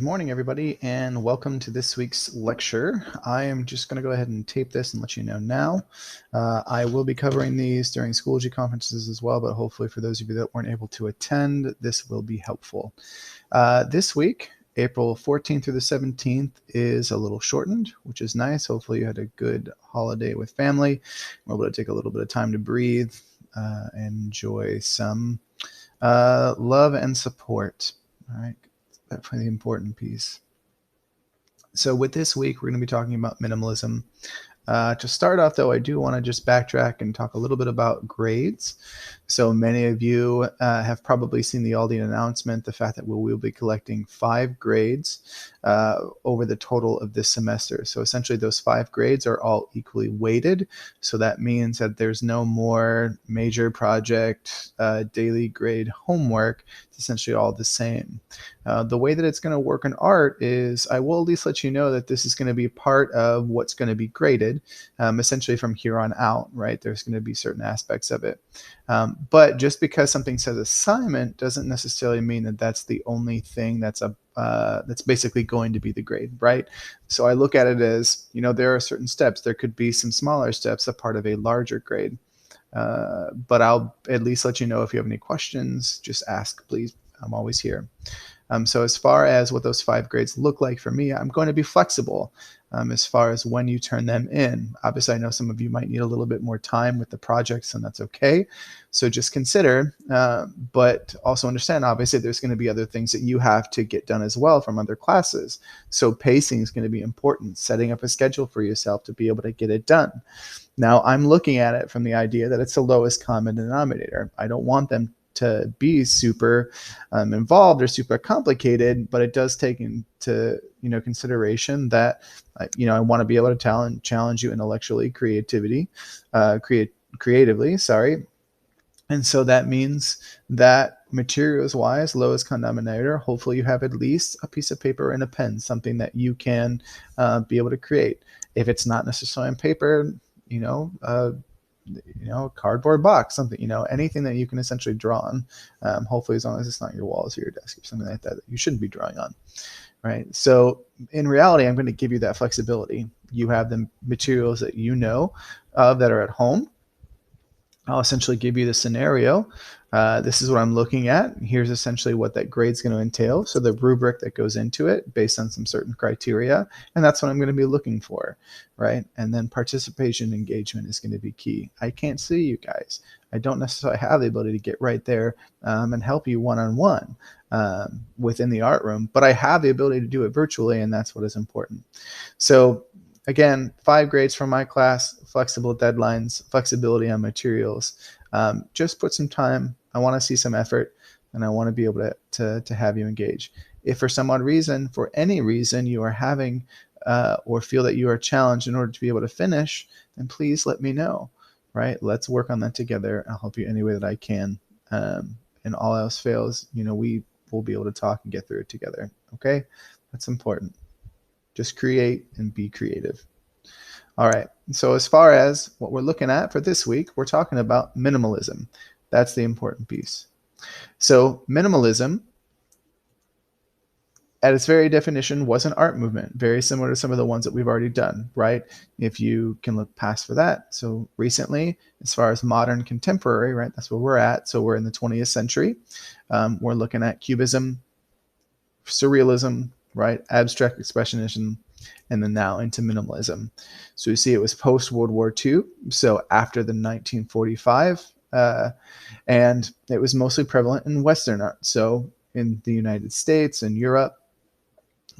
morning, everybody, and welcome to this week's lecture. I am just going to go ahead and tape this and let you know now. I will be covering these during Schoology conferences as well, but hopefully for those of you that weren't able to attend, this will be helpful. This week, April 14th through the 17th, is a little shortened, which is nice. Hopefully you had a good holiday with family. We're able to take a little bit of time to breathe, enjoy some love and support. All right. Definitely the important piece. So with this week, we're going to be talking about minimalism. To start off, though, I do want to just backtrack and talk a little bit about grades. So many of you have probably seen the Aldi announcement, the fact that we will be collecting 5 grades over the total of this semester. So essentially those 5 grades are all equally weighted. So that means that there's no more major project, daily grade homework. It's essentially all the same. The way that it's going to work in art is I will at least let you know that this is going to be part of what's going to be graded, essentially from here on out, right? There's going to be certain aspects of it. But just because something says assignment doesn't necessarily mean that that's the only thing that's basically going to be the grade, right? So I look at it as, there are certain steps. There could be some smaller steps, a part of a larger grade. But I'll at least let you know if you have any questions, just ask, please. I'm always here. So as far as what those 5 grades look like for me, I'm going to be flexible as far as when you turn them in. Obviously, I know some of you might need a little bit more time with the projects, and that's okay. So just consider, but also understand, obviously, there's going to be other things that you have to get done as well from other classes. So pacing is going to be important, setting up a schedule for yourself to be able to get it done. Now, I'm looking at it from the idea that it's the lowest common denominator. I don't want them to be super involved or super complicated, but it does take into consideration that I want to be able to challenge you intellectually, creatively, sorry. And so that means that materials wise, lowest common denominator, hopefully you have at least a piece of paper and a pen, something that you can be able to create. If it's not necessarily on paper, a cardboard box, something, anything that you can essentially draw on. Hopefully, as long as it's not your walls or your desk or something like that you shouldn't be drawing on, right? So in reality, I'm going to give you that flexibility. You have the materials that that are at home. I'll essentially give you the scenario. This is what I'm looking at. Here's essentially what that grade is going to entail. So the rubric that goes into it based on some certain criteria, and that's what I'm going to be looking for, right? And then participation engagement is going to be key. I can't see you guys. I don't necessarily have the ability to get right there and help you one-on-one within the art room, but I have the ability to do it virtually, and that's what is important. So again, 5 grades from my class, flexible deadlines, flexibility on materials. Just put some time. I want to see some effort, and I want to be able to have you engage. If for some odd reason, for any reason, you are having or feel that you are challenged in order to be able to finish, then please let me know, right? Let's work on that together. I'll help you any way that I can. And all else fails, we will be able to talk and get through it together, okay? That's important. Just create and be creative. All right. So as far as what we're looking at for this week, we're talking about minimalism. That's the important piece. So minimalism, at its very definition, was an art movement, very similar to some of the ones that we've already done, right? If you can look past for that. So recently, as far as modern contemporary, right, that's where we're at. So we're in the 20th century. We're looking at Cubism, Surrealism, right? Abstract Expressionism, and then now into minimalism. So you see it was post-World War II, so after the 1945, and it was mostly prevalent in Western art, so in the United States and Europe,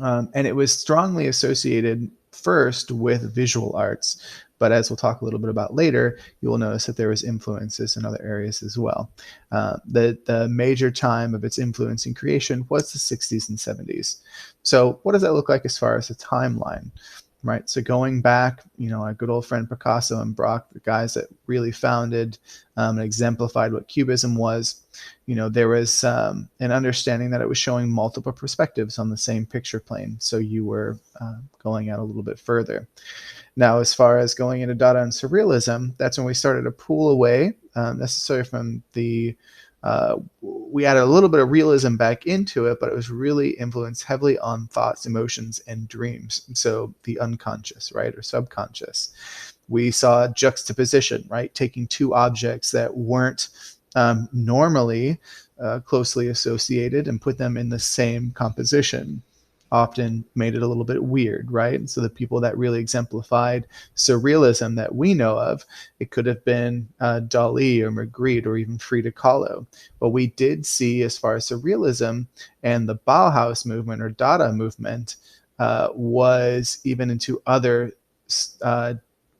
and it was strongly associated first with visual arts. But as we'll talk a little bit about later, you will notice that there was influences in other areas as well. The major time of its influence in creation was the 60s and 70s. So what does that look like as far as a timeline? Right, so going back, our good old friend Picasso and Braque, the guys that really founded and exemplified what Cubism was, there was an understanding that it was showing multiple perspectives on the same picture plane. So you were going out a little bit further. Now, as far as going into Dada and Surrealism, that's when we started to pull away necessarily from the we added a little bit of realism back into it, but it was really influenced heavily on thoughts, emotions, and dreams. So the unconscious, right, or subconscious. We saw juxtaposition, right, taking two objects that weren't normally closely associated and put them in the same composition. Often made it a little bit weird, right? And so the people that really exemplified surrealism that we know of, it could have been Dali or Magritte or even Frida Kahlo. But we did see, as far as surrealism and the Bauhaus movement or Dada movement, was even into other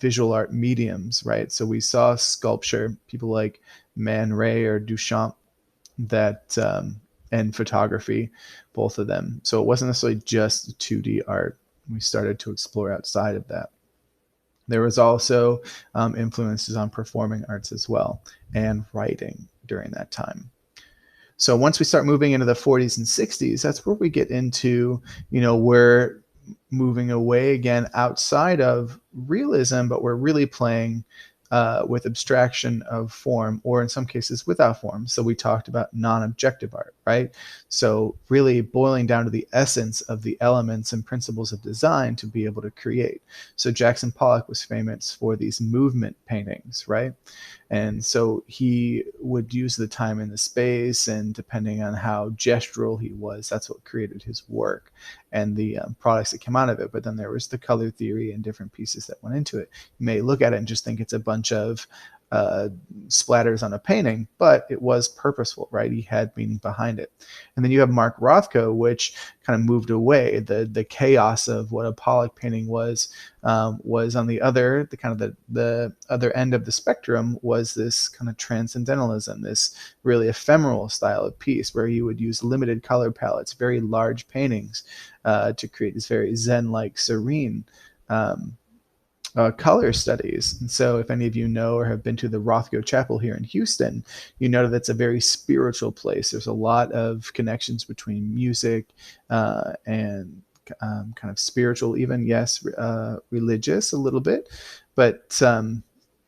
visual art mediums, right? So we saw sculpture, people like Man Ray or Duchamp, that and photography, both of them. So it wasn't necessarily just 2D art. We started to explore outside of that. There was also influences on performing arts as well, and writing during that time. So once we start moving into the 40s and 60s, that's where we get into, we're moving away again outside of realism, but we're really playing with abstraction of form, or in some cases without form. So we talked about non-objective art, right? So really boiling down to the essence of the elements and principles of design to be able to create. So Jackson Pollock was famous for these movement paintings, right? And so he would use the time and the space, and depending on how gestural he was, that's what created his work and the products that came out of it. But then there was the color theory and different pieces that went into it. You may look at it and just think it's a bunch of splatters on a painting, but it was purposeful, right? He had meaning behind it. And then you have Mark Rothko, which kind of moved away. The chaos of what a Pollock painting was on the other, the other end of the spectrum, was this kind of transcendentalism, this really ephemeral style of piece where he would use limited color palettes, very large paintings, to create this very Zen-like, serene color studies. And so if any of you know or have been to the Rothko Chapel here in Houston, you know that it's a very spiritual place. There's a lot of connections between music and kind of spiritual, even, yes, religious a little bit. But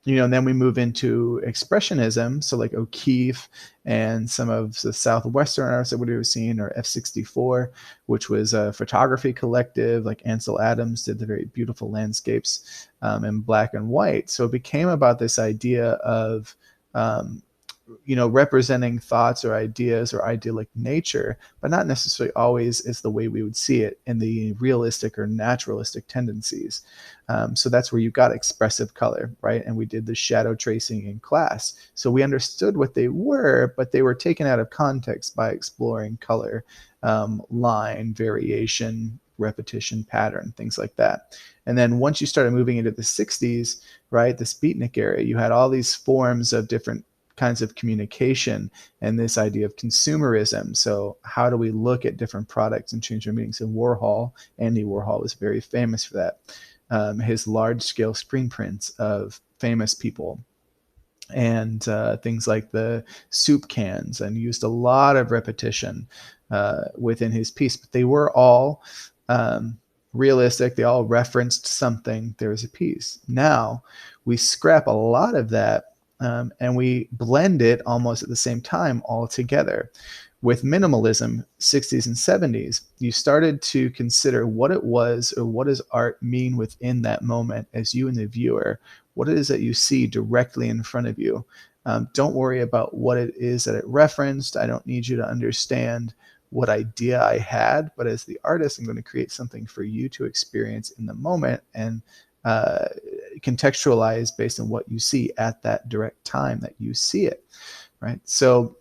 and then we move into expressionism, so like O'Keeffe and some of the Southwestern artists that we were seeing, or F64, which was a photography collective. Like Ansel Adams did the very beautiful landscapes in black and white. So it became about this idea of representing thoughts or ideas or idyllic nature, but not necessarily always is the way we would see it in the realistic or naturalistic tendencies. So that's where you got expressive color, right? And we did the shadow tracing in class. So we understood what they were, but they were taken out of context by exploring color, line, variation, repetition, pattern, things like that. And then once you started moving into the 60s, right, this beatnik era, you had all these forms of different kinds of communication and this idea of consumerism. So how do we look at different products and change their meanings? And Warhol, Andy Warhol, was very famous for that. His large-scale screen prints of famous people and things like the soup cans, and used a lot of repetition within his piece, but they were all realistic. They all referenced something. There was a piece. Now we scrap a lot of that, and we blend it almost at the same time all together. With minimalism, 60s and 70s, you started to consider what it was, or what does art mean within that moment as you and the viewer, what it is that you see directly in front of you. Don't worry about what it is that it referenced. I don't need you to understand what idea I had, but as the artist, I'm going to create something for you to experience in the moment and contextualize based on what you see at that direct time that you see it, right? So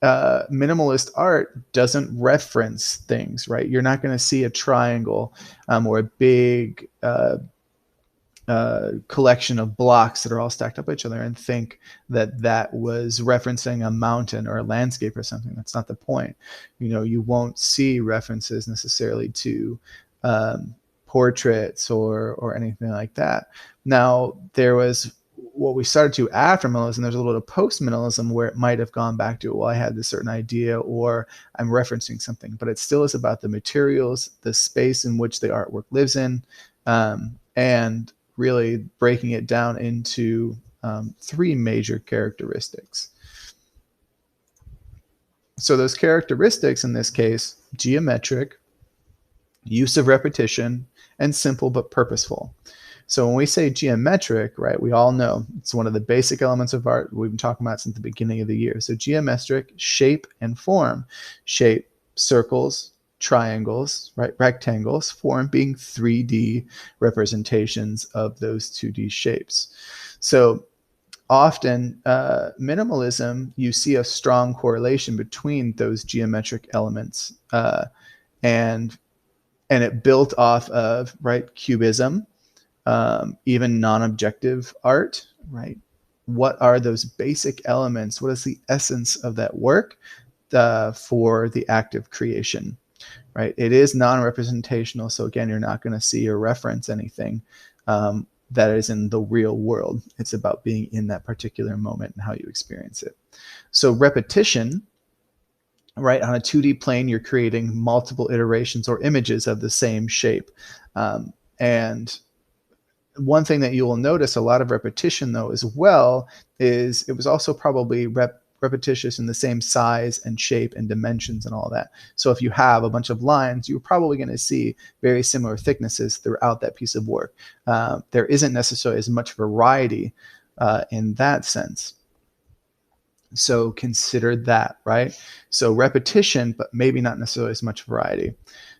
minimalist art doesn't reference things, right? You're not going to see a triangle or a big collection of blocks that are all stacked up each other and think that that was referencing a mountain or a landscape or something. That's not the point. You won't see references necessarily to portraits or anything like that. Now, there was what we started to after minimalism. There's a little bit of post-minimalism where it might have gone back to, well, I had this certain idea, or I'm referencing something, but it still is about the materials, the space in which the artwork lives in, and really breaking it down into three major characteristics. So those characteristics in this case, geometric, use of repetition, and simple but purposeful. So when we say geometric, right, we all know it's one of the basic elements of art we've been talking about since the beginning of the year. So geometric, shape and form. Shape, circles, triangles, right, rectangles, form being 3D representations of those 2D shapes. So often minimalism, you see a strong correlation between those geometric elements, and it built off of, right, cubism, even non-objective art, right? What are those basic elements? What is the essence of that work for the act of creation, right? It is non-representational. So again, you're not going to see or reference anything that is in the real world. It's about being in that particular moment and how you experience it. So repetition, right, on a 2D plane, you're creating multiple iterations or images of the same shape. And one thing that you will notice a lot of repetition, though, as well, is it was also probably repetitious in the same size and shape and dimensions and all that. So if you have a bunch of lines, you're probably going to see very similar thicknesses throughout that piece of work. There isn't necessarily as much variety in that sense. So consider that, right? So repetition, but maybe not necessarily as much variety.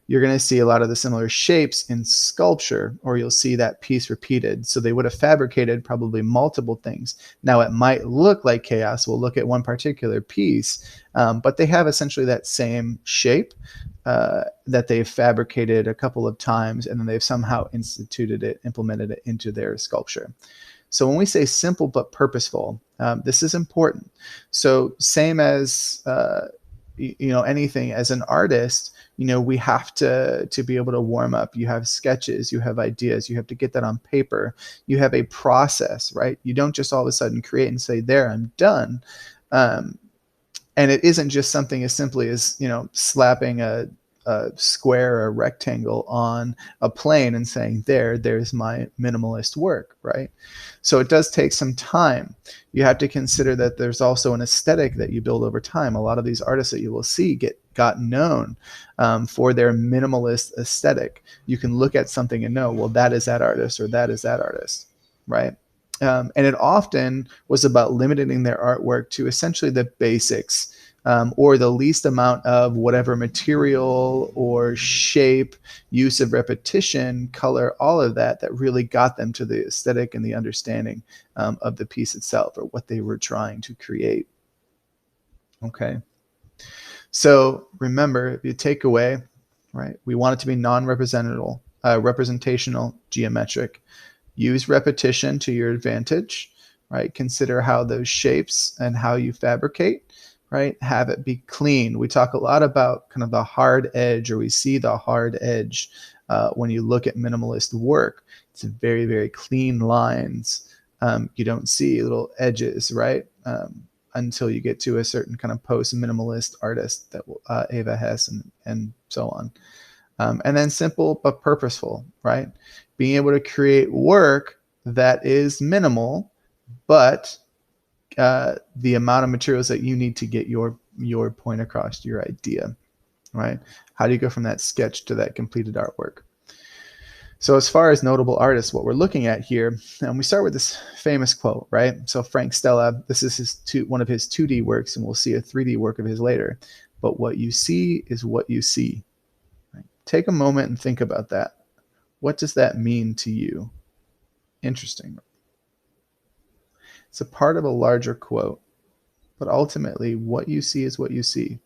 You're going to see a lot of the similar shapes in sculpture, or you'll see that piece repeated. So they would have fabricated probably multiple things. Now it might look like chaos. We'll look at one particular piece, but they have essentially that same shape that they've fabricated a couple of times, and then they've somehow implemented it into their sculpture. So when we say simple but purposeful, this is important. So same as anything, as an artist, we have to be able to warm up. You have sketches, you have ideas, you have to get that on paper. You have a process, right? You don't just all of a sudden create and say, there, I'm done. And it isn't just something as simply as, slapping a square or a rectangle on a plane and saying, there's my minimalist work, right? So it does take some time. You have to consider that there's also an aesthetic that you build over time. A lot of these artists that you will see got known for their minimalist aesthetic. You can look at something and know, well, that is that artist, or that is that artist, right? And it often was about limiting their artwork to essentially the basics, or the least amount of whatever material or shape, use of repetition, color, all of that really got them to the aesthetic and the understanding of the piece itself, or what they were trying to create. Okay. So remember, the takeaway, right? We want it to be non-representational, representational, geometric. Use repetition to your advantage, right? Consider how those shapes and how you fabricate, right? Have it be clean. We talk a lot about kind of the hard edge, or we see the hard edge when you look at minimalist work. It's very, very clean lines. You don't see little edges, right? Until you get to a certain kind of post-minimalist artist that Eva Hesse and so on. And then simple but purposeful, right? Being able to create work that is minimal, but the amount of materials that you need to get your point across, your idea, right? How do you go from that sketch to that completed artwork? So as far as notable artists, what we're looking at here, and we start with this famous quote, right? So Frank Stella, this is one of his 2D works, and we'll see a 3D work of his later. But what you see is what you see. Right? Take a moment and think about that. What does that mean to you? Interesting. It's a part of a larger quote, but ultimately what you see is what you see.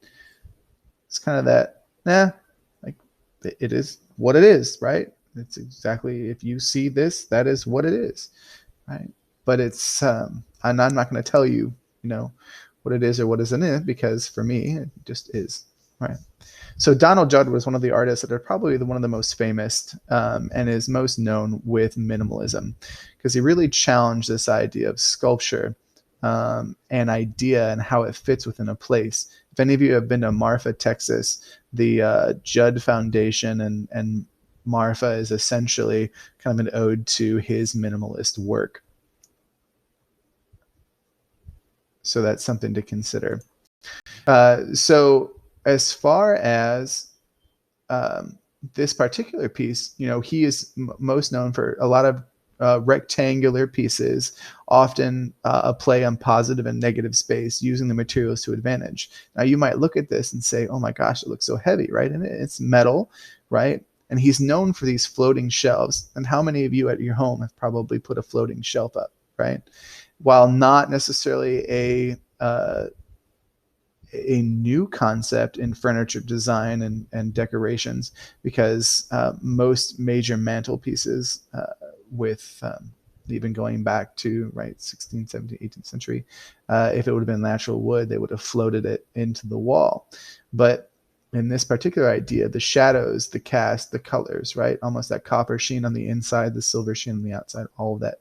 It's kind of that, like it is what it is, right? It's exactly, if you see this, that is what it is, right? But it's, and I'm not going to tell you, what it is or what isn't it, because for me, it just is, right? So Donald Judd was one of the artists that are probably one of the most famous and is most known with minimalism, because he really challenged this idea of sculpture and idea and how it fits within a place. If any of you have been to Marfa, Texas, the Judd Foundation and Marfa is essentially kind of an ode to his minimalist work. So that's something to consider. So as far as this particular piece, he is most known for a lot of rectangular pieces, often a play on positive and negative space, using the materials to advantage. Now, you might look at this and say, oh my gosh, it looks so heavy, right? And it's metal, right? And he's known for these floating shelves. And how many of you at your home have probably put a floating shelf up, right? While not necessarily a new concept in furniture design and decorations, because most major mantelpieces with even going back to 16th, 17th, 18th century, if it would have been natural wood, they would have floated it into the wall. But in this particular idea, the shadows, the cast, the colors, right, almost that copper sheen on the inside, the silver sheen on the outside, all of that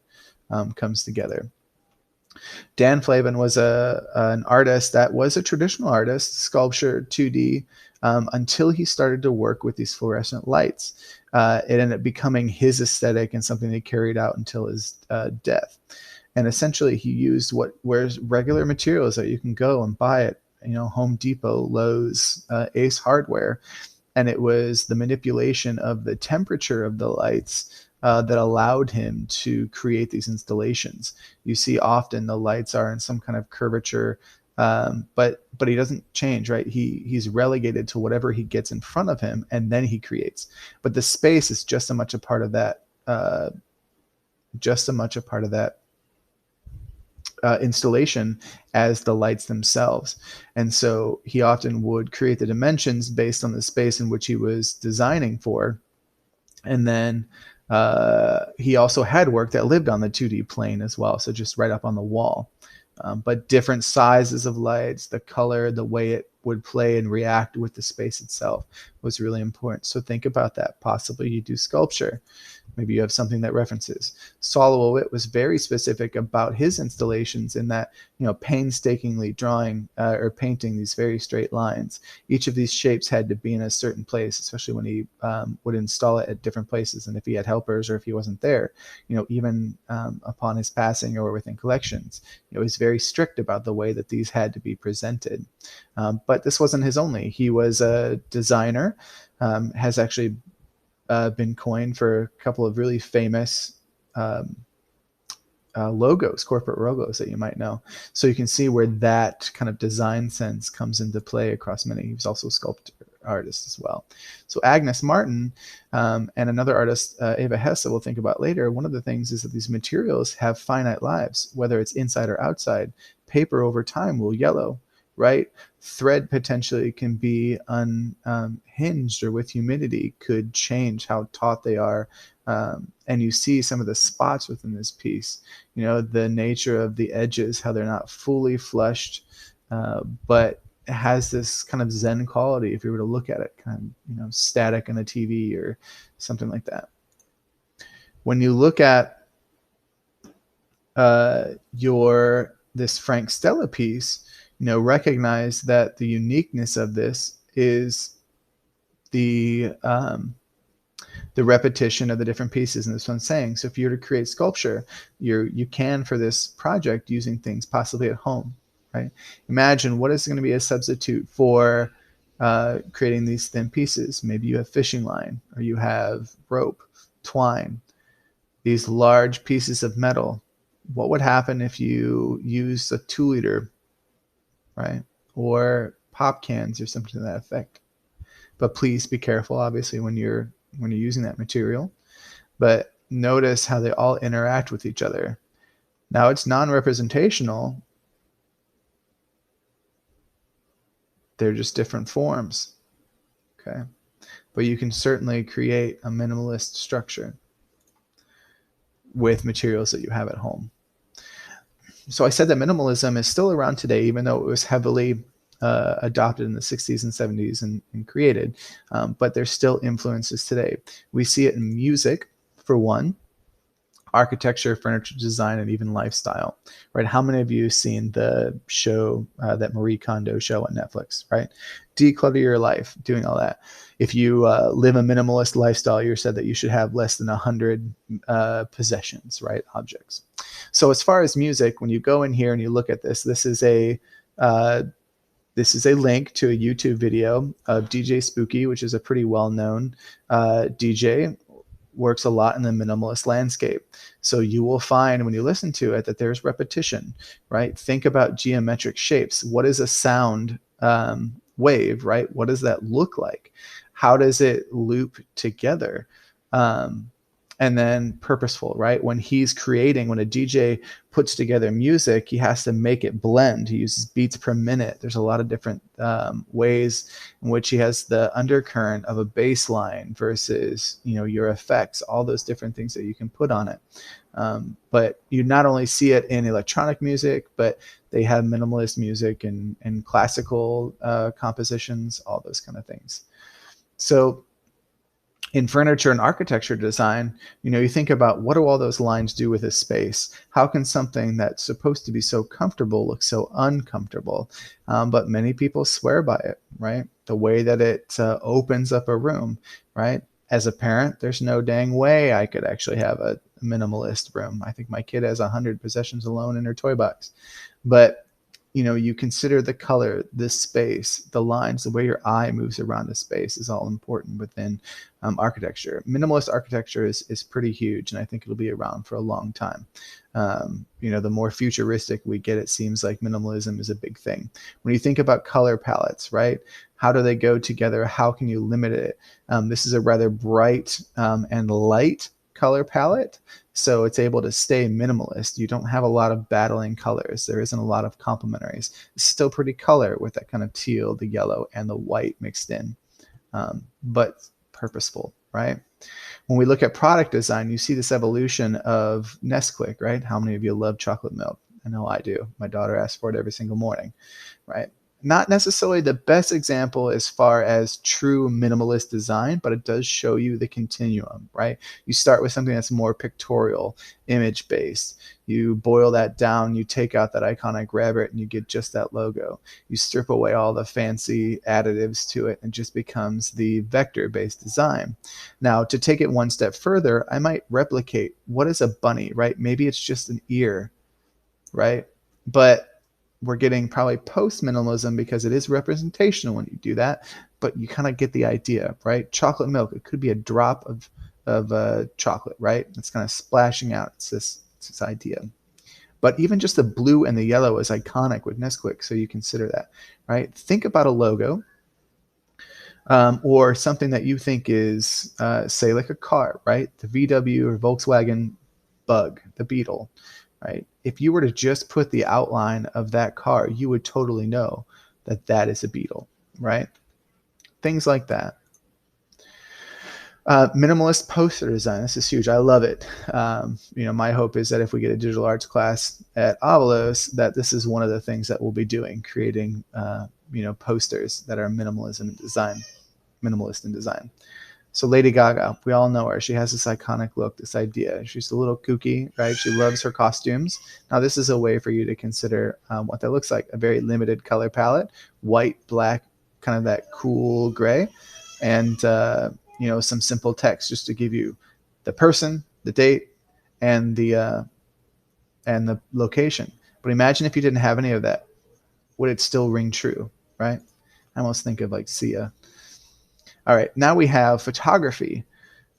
comes together. Dan Flavin was an artist that was a traditional artist, sculpture, 2D, until he started to work with these fluorescent lights. It ended up becoming his aesthetic and something they carried out until his death. And essentially, he used where's regular materials that you can go and buy at Home Depot, Lowe's, Ace Hardware, and it was the manipulation of the temperature of the lights that allowed him to create these installations. You see often the lights are in some kind of curvature, but he doesn't change, right? He's relegated to whatever he gets in front of him, and then he creates. But the space is just as much a part of that, installation as the lights themselves. And so he often would create the dimensions based on the space in which he was designing for. And then he also had work that lived on the 2D plane as well, so just right up on the wall. But different sizes of lights, the color, the way it would play and react with the space itself was really important. So think about that. Possibly you do sculpture. Maybe you have something that references. Sol LeWitt was very specific about his installations in that, painstakingly drawing or painting these very straight lines. Each of these shapes had to be in a certain place, especially when he would install it at different places. And if he had helpers or if he wasn't there, even upon his passing or within collections, he's very strict about the way that these had to be presented. But this wasn't his only. He was a designer, has actually been coined for a couple of really famous logos, corporate logos that you might know. So you can see where that kind of design sense comes into play across many. He was also a sculptor artist as well. So Agnes Martin and another artist, Eva Hesse, we'll think about later. One of the things is that these materials have finite lives, whether it's inside or outside. Paper over time will yellow, right? Thread potentially can be unhinged, or with humidity could change how taut they are. And you see some of the spots within this piece, the nature of the edges, how they're not fully flushed, but it has this kind of Zen quality if you were to look at it, kind of, static on a TV or something like that. When you look at this Frank Stella piece, recognize that the uniqueness of this is the repetition of the different pieces in this one saying. So if you were to create sculpture, you can for this project using things possibly at home, right? Imagine what is going to be a substitute for creating these thin pieces. Maybe you have fishing line, or you have rope, twine, these large pieces of metal. What would happen if you use a 2-liter, right? Or pop cans or something to that effect. But please be careful, obviously, when you're using that material. But notice how they all interact with each other. Now it's non-representational. They're just different forms. Okay. But you can certainly create a minimalist structure with materials that you have at home. So I said that minimalism is still around today, even though it was heavily adopted in the 60s and 70s and created, but there's still influences today. We see it in music, for one, architecture, furniture design, and even lifestyle, right? How many of you have seen the show, that Marie Kondo show on Netflix, right? Declutter your life, doing all that. If you live a minimalist lifestyle, you're said that you should have less than 100 possessions, right? Objects. So as far as music, when you go in here and you look at this, this is a This is a link to a YouTube video of DJ Spooky, which is a pretty well-known DJ, works a lot in the minimalist landscape. So you will find when you listen to it that there's repetition, right? Think about geometric shapes. What is a sound wave, right? What does that look like? How does it loop together? And then purposeful, right? When he's creating, when a DJ puts together music, he has to make it blend. He uses beats per minute. There's a lot of different ways in which he has the undercurrent of a bass line versus, your effects, all those different things that you can put on it. But you not only see it in electronic music, but they have minimalist music and classical compositions, all those kind of things. So in furniture and architecture design, you think about what do all those lines do with a space? How can something that's supposed to be so comfortable look so uncomfortable? But many people swear by it, right? The way that it opens up a room, right? As a parent, there's no dang way I could actually have a minimalist room. I think my kid has 100 possessions alone in her toy box. But you consider the color, the space, the lines, the way your eye moves around the space is all important within architecture. Minimalist architecture is pretty huge, and I think it'll be around for a long time. The more futuristic we get, it seems like minimalism is a big thing. When you think about color palettes, right? How do they go together? How can you limit it? This is a rather bright and light color palette, so it's able to stay minimalist. You don't have a lot of battling colors. There isn't a lot of complementaries. It's still pretty color with that kind of teal, the yellow, and the white mixed in, but purposeful, right? When we look at product design, you see this evolution of Nesquik, right? How many of you love chocolate milk? I know I do. My daughter asks for it every single morning, right? Not necessarily the best example as far as true minimalist design, but it does show you the continuum, right? You start with something that's more pictorial, image-based. You boil that down, you take out that iconic rabbit, and you get just that logo. You strip away all the fancy additives to it, and it just becomes the vector-based design. Now, to take it one step further, I might replicate what is a bunny, right? Maybe it's just an ear, right? But we're getting probably post-minimalism because it is representational when you do that, but you kind of get the idea, right? Chocolate milk, it could be a drop of chocolate, right? It's kind of splashing out. It's this idea. But even just the blue and the yellow is iconic with Nesquik, so you consider that, right? Think about a logo or something that you think is, say, like a car, right? The VW or Volkswagen Bug, the Beetle, right? If you were to just put the outline of that car, you would totally know that that is a Beetle, right? Things like that. Minimalist poster design. This is huge. I love it. My hope is that if we get a digital arts class at Avalos, that this is one of the things that we'll be doing, creating, posters that are minimalist in design. So Lady Gaga, we all know her. She has this iconic look, this idea. She's a little kooky, right? She loves her costumes. Now, this is a way for you to consider what that looks like. A very limited color palette, white, black, kind of that cool gray, and some simple text just to give you the person, the date, and the location. But imagine if you didn't have any of that. Would it still ring true, right? I almost think of like Sia. All right, now we have photography.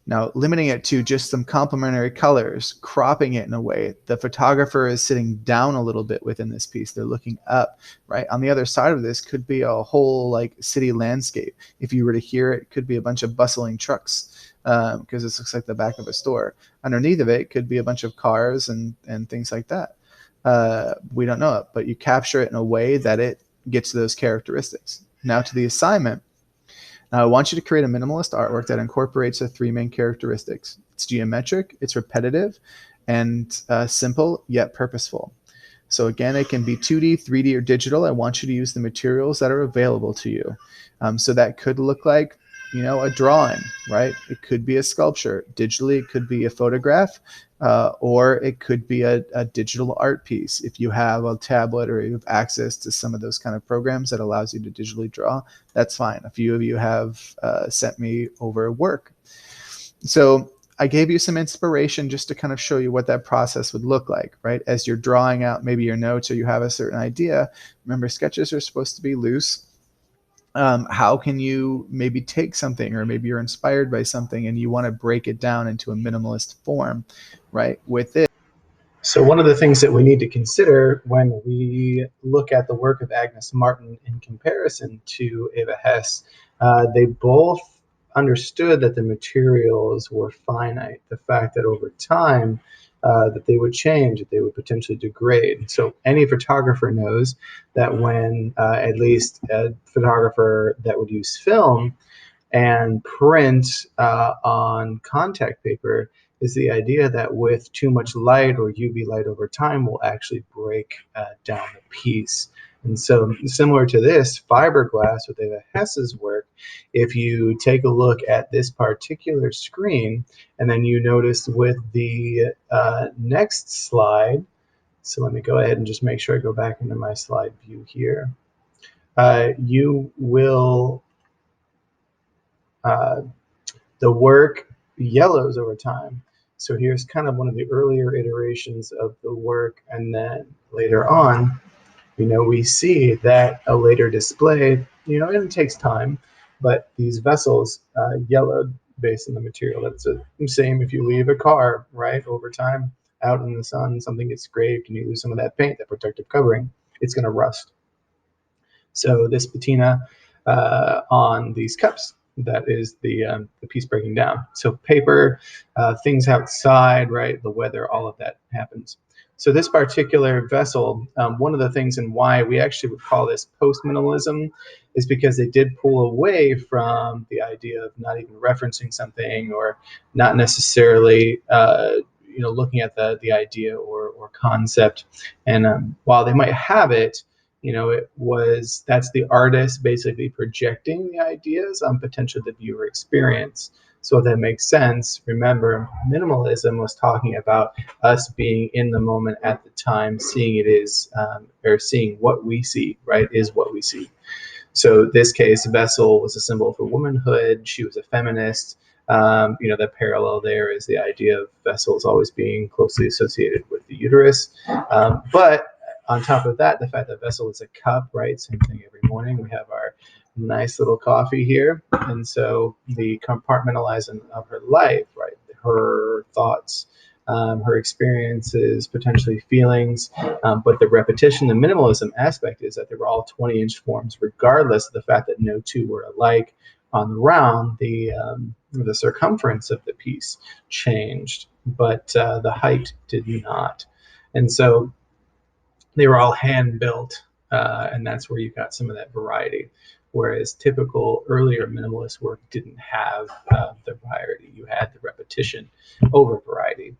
Now, limiting it to just some complementary colors, cropping it in a way. The photographer is sitting down a little bit within this piece. They're looking up, right? On the other side of this could be a whole like city landscape. If you were to hear it, it could be a bunch of bustling trucks because this looks like the back of a store. Underneath of it could be a bunch of cars and things like that. We don't know it, but you capture it in a way that it gets those characteristics. Now to the assignment. Now, I want you to create a minimalist artwork that incorporates the three main characteristics. It's geometric, it's repetitive, and simple yet purposeful. So again, it can be 2D, 3D, or digital. I want you to use the materials that are available to you. So that could look like, a drawing, right? It could be a sculpture. Digitally, it could be a photograph, or it could be a digital art piece. If you have a tablet or you have access to some of those kind of programs that allows you to digitally draw, that's fine. A few of you have sent me over work. So I gave you some inspiration just to kind of show you what that process would look like, right? As you're drawing out maybe your notes or you have a certain idea. Remember, sketches are supposed to be loose. How can you maybe take something, or maybe you're inspired by something and you want to break it down into a minimalist form, right? With it. So one of the things that we need to consider when we look at the work of Agnes Martin in comparison to Eva Hesse, they both understood that the materials were finite. The fact that over time that they would change, that they would potentially degrade. So any photographer knows that when at least a photographer that would use film and print on contact paper, is the idea that with too much light or UV light over time will actually break down the piece. And so similar to this, fiberglass with Eva Hesse's work, if you take a look at this particular screen, and then you notice with the next slide, so let me go ahead and just make sure I go back into my slide view here, you will the work yellows over time. So here's kind of one of the earlier iterations of the work, and then later on, we see that a later display, and it takes time, but these vessels yellowed based on the material. That's the same if you leave a car, right? Over time, out in the sun, something gets scraped and you lose some of that paint, that protective covering, it's going to rust. So this patina on these cups, that is the piece breaking down. So paper, things outside, right, the weather, all of that happens. So this particular vessel, one of the things and why we actually would call this post-minimalism is because they did pull away from the idea of not even referencing something, or not necessarily looking at the idea or concept. And while they might have it, that's the artist basically projecting the ideas on potentially the viewer experience. So if that makes sense, remember, minimalism was talking about us being in the moment at the time, seeing it is, or seeing what we see, right, is what we see. So this case, Vessel was a symbol for womanhood. She was a feminist. The parallel there is the idea of vessels always being closely associated with the uterus. But on top of that, the fact that Vessel is a cup, right? Same thing every morning. We have our nice little coffee here. And so the compartmentalizing of her life, right? Her thoughts, her experiences, potentially feelings, but the repetition, the minimalism aspect is that they were all 20-inch forms, regardless of the fact that no two were alike. On the round, the circumference of the piece changed, but the height did not. And so they were all hand built, and that's where you got some of that variety. Whereas typical earlier minimalist work didn't have the variety. You had the repetition over variety.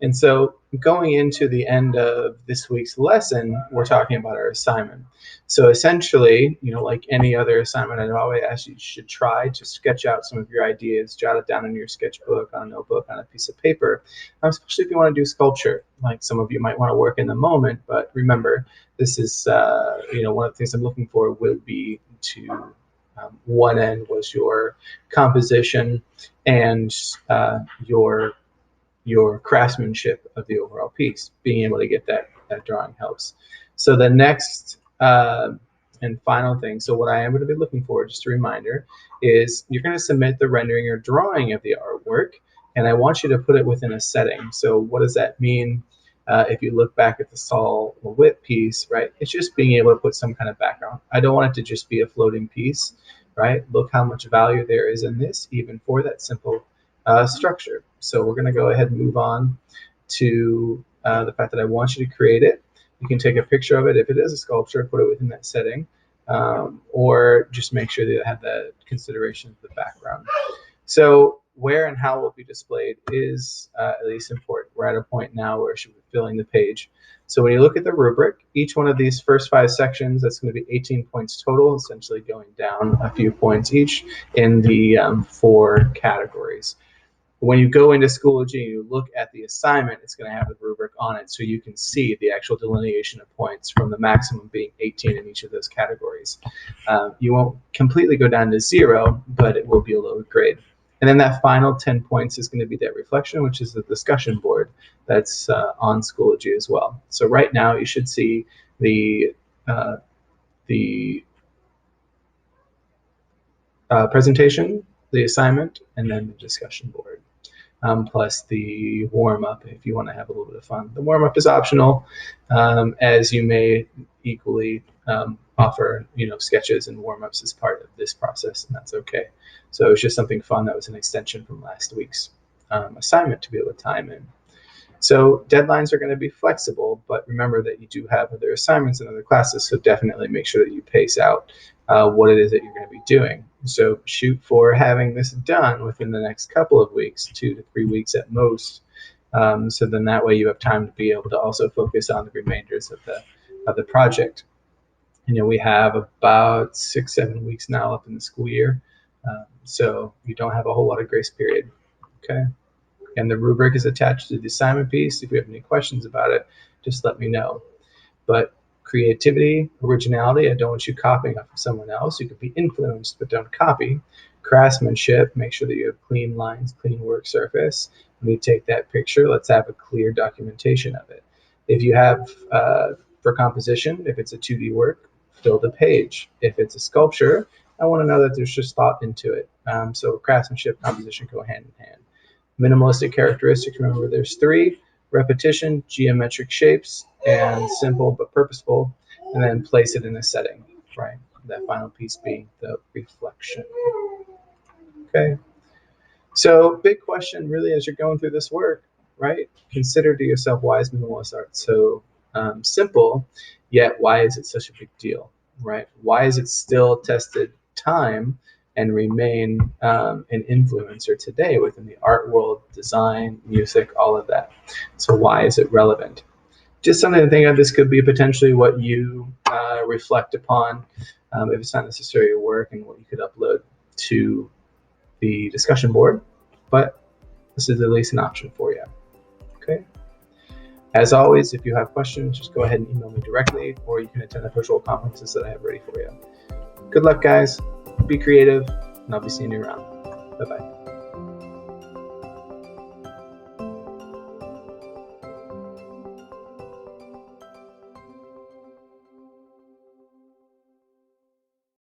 And so going into the end of this week's lesson, we're talking about our assignment. So essentially, like any other assignment, I'd always ask you should try to sketch out some of your ideas, jot it down in your sketchbook, on a notebook, on a piece of paper, especially if you want to do sculpture. Like some of you might want to work in the moment, but remember, this is, one of the things I'm looking for will be to one end was your composition and your craftsmanship of the overall piece. Being able to get that drawing helps. So the next and final thing, so what I am going to be looking for, just a reminder, is you're going to submit the rendering or drawing of the artwork, and I want you to put it within a setting. So what does that mean? If you look back at the Sol LeWitt piece, right, it's just being able to put some kind of background. I don't want it to just be a floating piece, right? Look how much value there is in this, even for that simple structure. So we're going to go ahead and move on to the fact that I want you to create it. You can take a picture of it if it is a sculpture, put it within that setting, or just make sure that you have that consideration of the background. So where and how it will be displayed is at least important. We're at a point now where we're filling the page. So when you look at the rubric, each one of these first 5 sections, that's going to be 18 points total, essentially going down a few points each in the 4 categories. When you go into Schoology and you look at the assignment, it's going to have the rubric on it, so you can see the actual delineation of points, from the maximum being 18 in each of those categories. You won't completely go down to 0, but it will be a lower grade. And then that final 10 points is going to be that reflection, which is the discussion board that's on Schoology as well. So right now you should see the presentation, the assignment, and then the discussion board, plus the warm-up if you want to have a little bit of fun. The warm-up is optional, as you may equally offer, sketches and warm-ups as part of this process, and that's okay. So it's just something fun that was an extension from last week's assignment to be able to time in. So deadlines are going to be flexible, but remember that you do have other assignments and other classes, so definitely make sure that you pace out what it is that you're going to be doing. So shoot for having this done within the next couple of weeks, 2 to 3 weeks at most. So then that way you have time to be able to also focus on the remainders of the project. We have about 6-7 weeks now up in the school year, so you don't have a whole lot of grace period. Okay. And the rubric is attached to the assignment piece. If you have any questions about it, just let me know. But creativity, originality, I don't want you copying off of someone else. You could be influenced, but don't copy. Craftsmanship, make sure that you have clean lines, clean work surface. When you take that picture, let's have a clear documentation of it. If you have, for composition, if it's a 2D work, fill the page. If it's a sculpture, I want to know that there's just thought into it. So craftsmanship, composition go hand in hand. Minimalist characteristics, remember there's 3: repetition, geometric shapes, and simple but purposeful, and then place it in a setting, right? That final piece being the reflection. Okay, so big question really as you're going through this work, right? Consider to yourself, why is minimalist art so simple, yet why is it such a big deal, right? Why is it still tested time and remain an influencer today within the art world, design, music, all of that? So why is it relevant? Just something to think of. This could be potentially what you reflect upon, if it's not necessarily your work, and what you could upload to the discussion board, but this is at least an option for you. Okay. As always, if you have questions, just go ahead and email me directly, or you can attend the virtual conferences that I have ready for you. Good luck, guys. Be creative, and I'll be seeing you around. Bye-bye.